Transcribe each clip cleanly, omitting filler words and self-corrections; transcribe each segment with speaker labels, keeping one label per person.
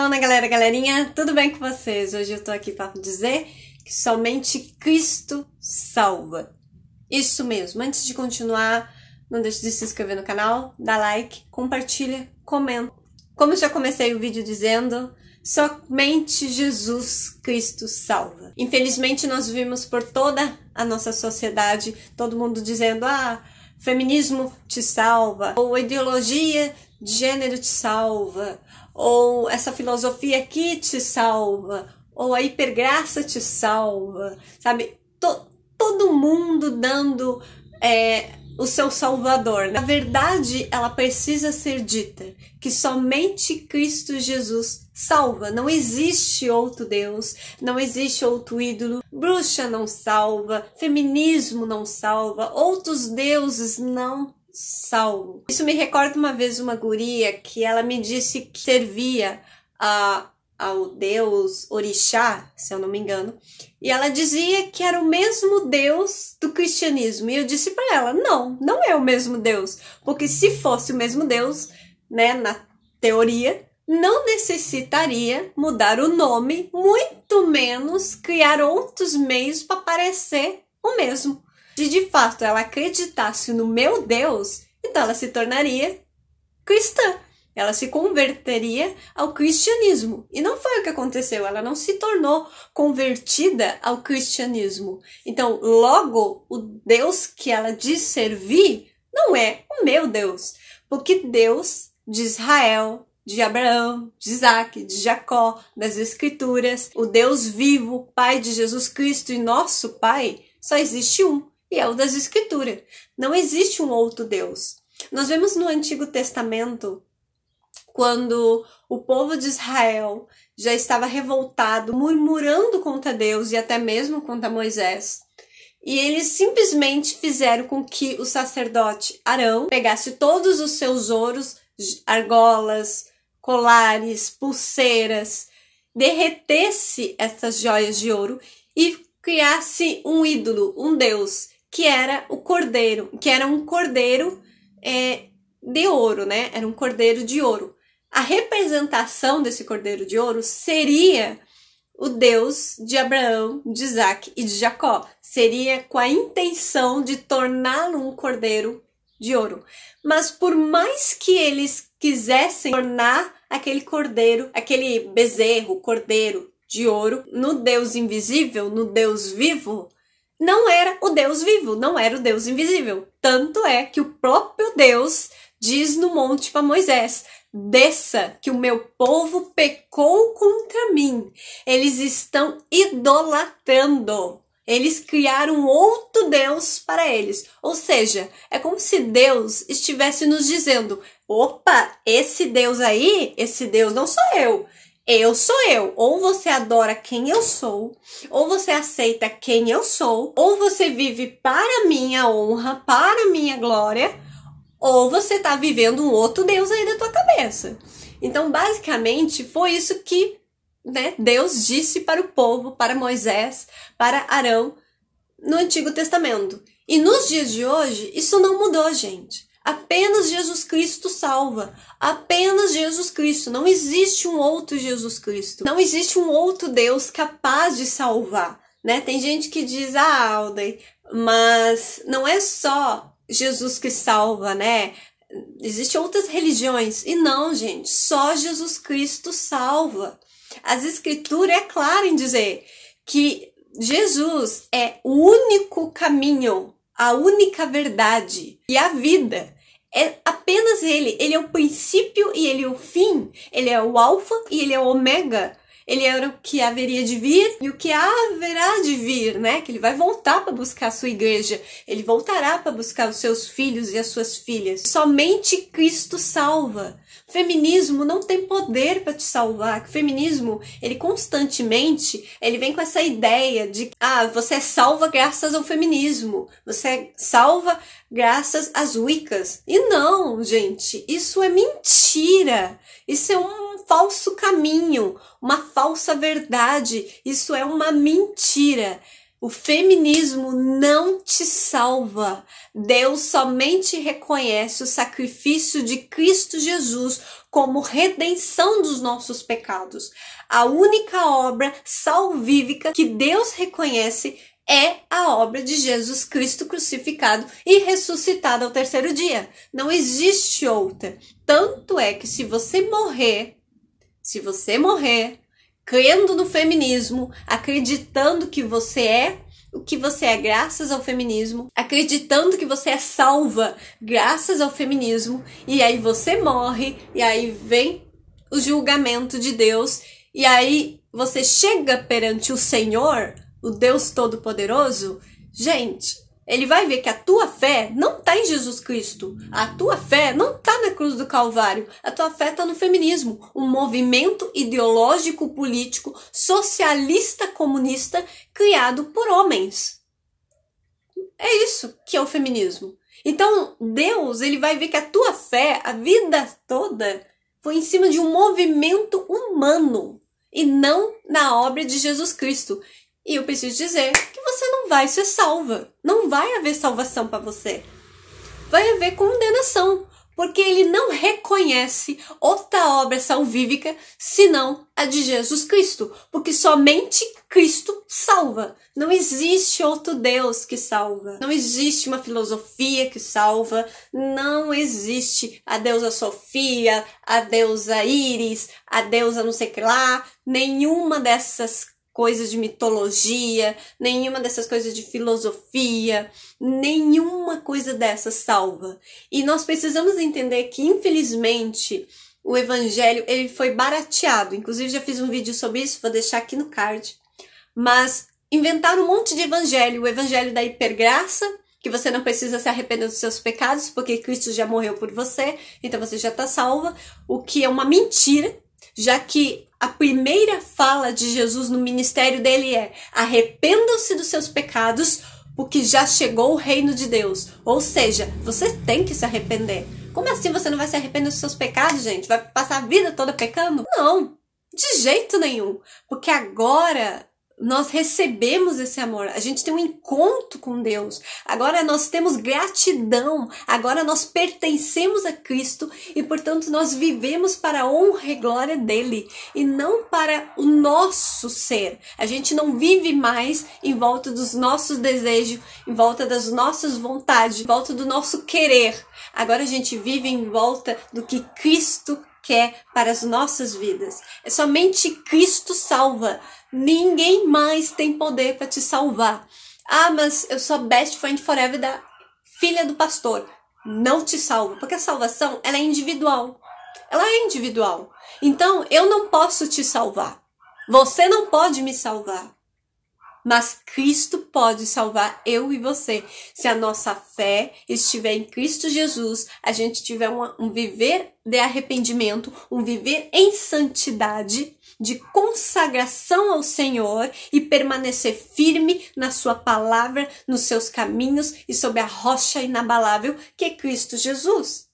Speaker 1: Fala galerinha, tudo bem com vocês? Hoje eu tô aqui para dizer que somente Cristo salva. Isso mesmo, antes de continuar, não deixe de se inscrever no canal, dá like, compartilha, comenta. Como eu já comecei o vídeo dizendo, somente Jesus Cristo salva. Infelizmente nós vimos por toda a nossa sociedade, todo mundo dizendo, feminismo te salva, ou ideologia de gênero te salva, ou essa filosofia aqui te salva, ou a hipergraça te salva, sabe? Todo mundo dando o seu salvador. Na verdade, ela precisa ser dita, que somente Cristo Jesus salva. Não existe outro Deus, não existe outro ídolo, bruxa não salva, feminismo não salva, outros deuses não salvam. Isso me recorda uma vez uma guria que ela me disse que servia ao deus Orixá, se eu não me engano, e ela dizia que era o mesmo Deus do cristianismo, e eu disse para ela, não é o mesmo Deus, porque se fosse o mesmo Deus, né, na teoria, não necessitaria mudar o nome, muito menos criar outros meios para parecer o mesmo. Se de fato ela acreditasse no meu Deus, então ela se tornaria cristã. Ela se converteria ao cristianismo. E não foi o que aconteceu. Ela não se tornou convertida ao cristianismo. Então, logo, o Deus que ela diz servir não é o meu Deus. Porque Deus de Israel, de Abraão, de Isaac, de Jacó, das Escrituras, o Deus vivo, Pai de Jesus Cristo e nosso Pai, só existe um. E é o das Escrituras. Não existe um outro Deus. Nós vemos no Antigo Testamento, quando o povo de Israel já estava revoltado, murmurando contra Deus e até mesmo contra Moisés. E eles simplesmente fizeram com que o sacerdote Arão pegasse todos os seus ouros, argolas, colares, pulseiras, derretesse essas joias de ouro e criasse um ídolo, um deus, que era o cordeiro, que era um cordeiro de ouro, né? Era um cordeiro de ouro. A representação desse cordeiro de ouro seria o Deus de Abraão, de Isaac e de Jacó. Seria com a intenção de torná-lo um cordeiro de ouro. Mas por mais que eles quisessem tornar aquele cordeiro, aquele bezerro, cordeiro de ouro, no Deus invisível, no Deus vivo, não era o Deus vivo, não era o Deus invisível. Tanto é que o próprio Deus diz no monte para Moisés, desça que o meu povo pecou contra mim. Eles estão idolatrando. Eles criaram outro Deus para eles. Ou seja, é como se Deus estivesse nos dizendo, opa, esse Deus aí, esse Deus não sou eu. Eu sou eu. Ou você adora quem eu sou, ou você aceita quem eu sou, ou você vive para minha honra, para minha glória, ou você tá vivendo um outro Deus aí da tua cabeça. Então, basicamente, foi isso que, Deus disse para o povo, para Moisés, para Arão, no Antigo Testamento. E nos dias de hoje, isso não mudou, gente. Apenas Jesus Cristo salva. Apenas Jesus Cristo. Não existe um outro Jesus Cristo. Não existe um outro Deus capaz de salvar, né? Tem gente que diz, Alden, mas não é só Jesus que salva, né? Existem outras religiões. E não, gente, só Jesus Cristo salva. As Escrituras é claro em dizer que Jesus é o único caminho, a única verdade e a vida. É apenas ele. Ele é o princípio e ele é o fim. Ele é o alfa e ele é o ômega. Ele era o que haveria de vir e o que haverá de vir, né? Que ele vai voltar para buscar a sua igreja. Ele voltará para buscar os seus filhos e as suas filhas. Somente Cristo salva. O feminismo não tem poder para te salvar. O feminismo, ele constantemente, ele vem com essa ideia de você é salva graças ao feminismo. Você é salva graças às Wiccas. E não, gente, isso é mentira. Isso é um falso caminho, uma falsa verdade. Isso é uma mentira. O feminismo não te salva. Deus somente reconhece o sacrifício de Cristo Jesus como redenção dos nossos pecados. A única obra salvífica que Deus reconhece é a obra de Jesus Cristo crucificado e ressuscitado ao terceiro dia. Não existe outra. Tanto é que se você morrer crendo no feminismo, acreditando que você é o que você é graças ao feminismo, acreditando que você é salva graças ao feminismo, e aí você morre, e aí vem o julgamento de Deus, e aí você chega perante o Senhor, o Deus Todo-Poderoso. Gente, ele vai ver que a tua fé não está em Jesus Cristo. A tua fé não está na cruz do Calvário. A tua fé está no feminismo. Um movimento ideológico, político, socialista, comunista, criado por homens. É isso que é o feminismo. Então, Deus, ele vai ver que a tua fé, a vida toda, foi em cima de um movimento humano e não na obra de Jesus Cristo. E eu preciso dizer que você não vai ser salva. Não vai haver salvação para você. Vai haver condenação. Porque ele não reconhece outra obra salvífica senão a de Jesus Cristo. Porque somente Cristo salva. Não existe outro Deus que salva. Não existe uma filosofia que salva. Não existe a deusa Sofia, a deusa Íris, a deusa não sei o que lá. Nenhuma dessas coisas de mitologia, nenhuma dessas coisas de filosofia, nenhuma coisa dessa salva. E nós precisamos entender que, infelizmente, o evangelho ele foi barateado. Inclusive, já fiz um vídeo sobre isso, vou deixar aqui no card. Mas inventaram um monte de evangelho. O evangelho da hipergraça, que você não precisa se arrepender dos seus pecados, porque Cristo já morreu por você, então você já está salva. O que é uma mentira, já que a primeira fala de Jesus no ministério dele é: arrependam-se dos seus pecados, porque já chegou o reino de Deus. Ou seja, você tem que se arrepender. Como assim você não vai se arrepender dos seus pecados, gente? Vai passar a vida toda pecando? Não, de jeito nenhum. Porque agora nós recebemos esse amor, a gente tem um encontro com Deus, agora nós temos gratidão, agora nós pertencemos a Cristo e, portanto, nós vivemos para a honra e glória dele e não para o nosso ser. A gente não vive mais em volta dos nossos desejos, em volta das nossas vontades, em volta do nosso querer. Agora a gente vive em volta do que Cristo quer para as nossas vidas. É somente Cristo salva. Ninguém mais tem poder para te salvar. Ah, mas eu sou best friend forever da filha do pastor. Não te salva, porque a salvação ela é individual. Ela é individual. Então, eu não posso te salvar. Você não pode me salvar. Mas Cristo pode salvar eu e você. Se a nossa fé estiver em Cristo Jesus, a gente tiver um viver de arrependimento, um viver em santidade, de consagração ao Senhor e permanecer firme na sua palavra, nos seus caminhos e sob a rocha inabalável que é Cristo Jesus.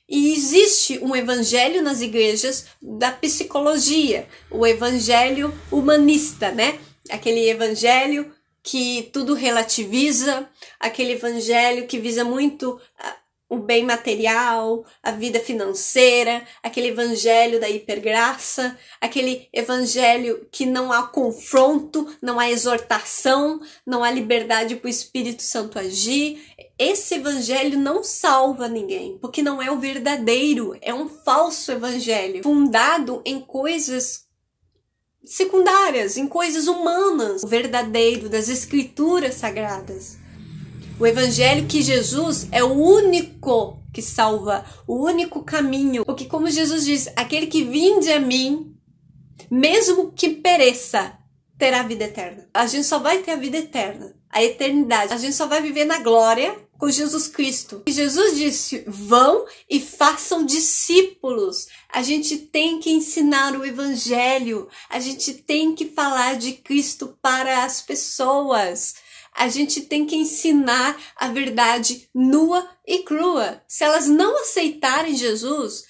Speaker 1: E existe um evangelho nas igrejas da psicologia, o evangelho humanista, né? Aquele evangelho que tudo relativiza, aquele evangelho que visa muito o bem material, a vida financeira, aquele evangelho da hipergraça, aquele evangelho que não há confronto, não há exortação, não há liberdade para o Espírito Santo agir. Esse evangelho não salva ninguém, porque não é o verdadeiro, é um falso evangelho, fundado em coisas secundárias, em coisas humanas, o verdadeiro das escrituras sagradas. O evangelho que Jesus é o único que salva, o único caminho. Porque como Jesus diz, aquele que vinde a mim, mesmo que pereça, terá vida eterna. A gente só vai ter a vida eterna, a eternidade. A gente só vai viver na glória com Jesus Cristo. E Jesus disse, vão e façam discípulos. A gente tem que ensinar o evangelho. A gente tem que falar de Cristo para as pessoas. A gente tem que ensinar a verdade nua e crua. Se elas não aceitarem Jesus,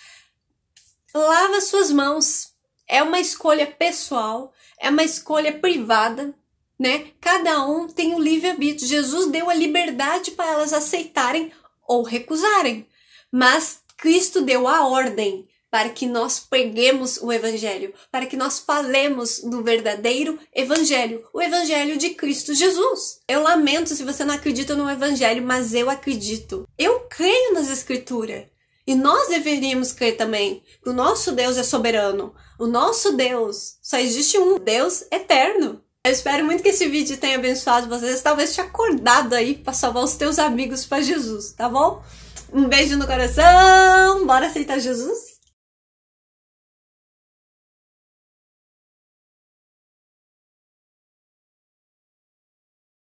Speaker 1: lava suas mãos. É uma escolha pessoal, é uma escolha privada. né? Cada um tem o livre-arbítrio. Jesus deu a liberdade para elas aceitarem ou recusarem. Mas Cristo deu a ordem para que nós preguemos o evangelho, para que nós falemos do verdadeiro evangelho, o evangelho de Cristo Jesus. Eu lamento se você não acredita no evangelho, mas eu acredito. Eu creio nas escrituras. E nós deveríamos crer também que o nosso Deus é soberano. O nosso Deus, só existe um Deus eterno. Eu espero muito que esse vídeo tenha abençoado vocês, talvez te acordado aí para salvar os teus amigos para Jesus, tá bom? Um beijo no coração, bora aceitar Jesus?